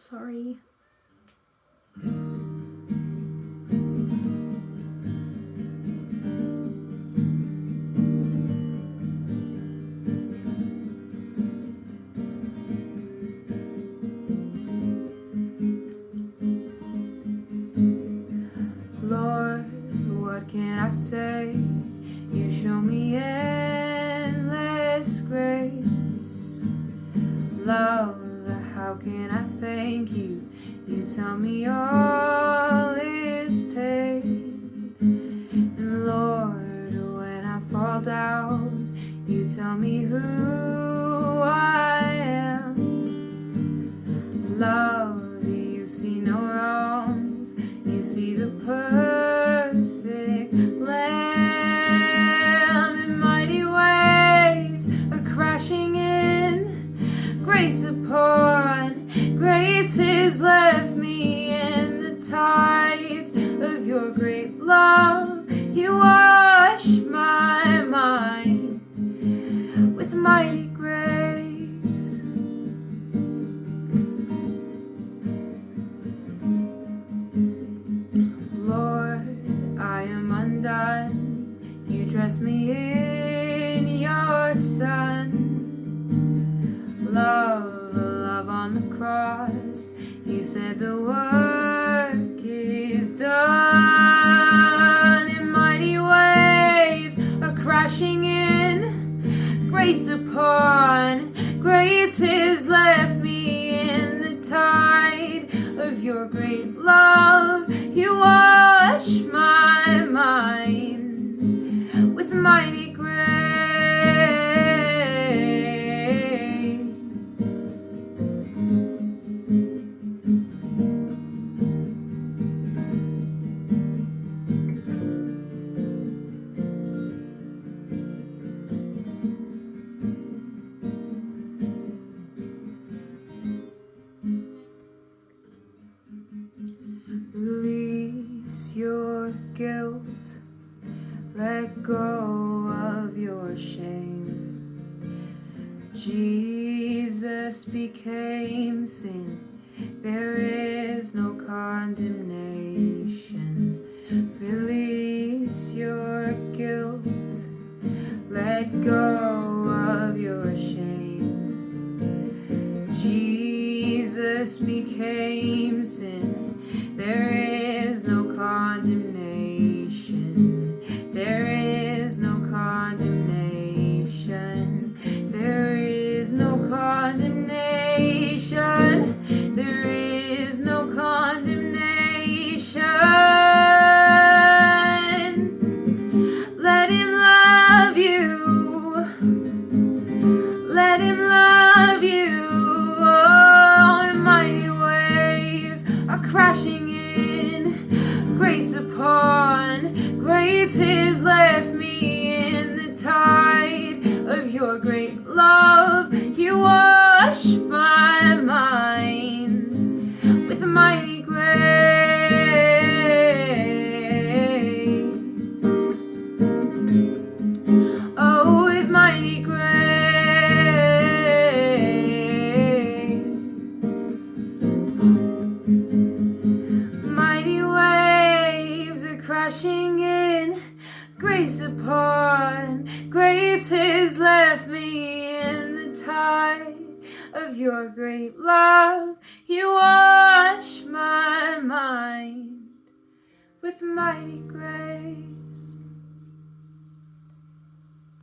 Sorry. Lord, what can I say? You show me endless grace. Love, how can I thank you? You tell me all is paid. And Lord, when I fall down, you tell me who I am. Love, you see no wrongs, you see the perfect Lamb. And mighty waves are crashing in, grace upon grace has left me in the tides of your great love. You wash my mind with mighty grace. Lord, I am undone. You dress me in your Son. Love on the cross. You said the work is done. And mighty waves are crashing in, grace upon grace has left me in the tide of your great love. You wash my mind with mighty grace. Release your guilt, let go of your shame. Jesus became sin, there is no condemnation. Release your guilt, let go of your shame. Jesus became sin, there is no condemnation. There is no condemnation. There is no condemnation. There is no condemnation. Let him love you. Let him love you. Oh, and mighty waves are crashing in, grace upon grace has left me in the tide of your great love. You wash my mind with mighty grace. Oh, with mighty grace. Mighty waves are crashing in, grace upon grace has left me in the tide of your great love. You wash my mind with mighty grace.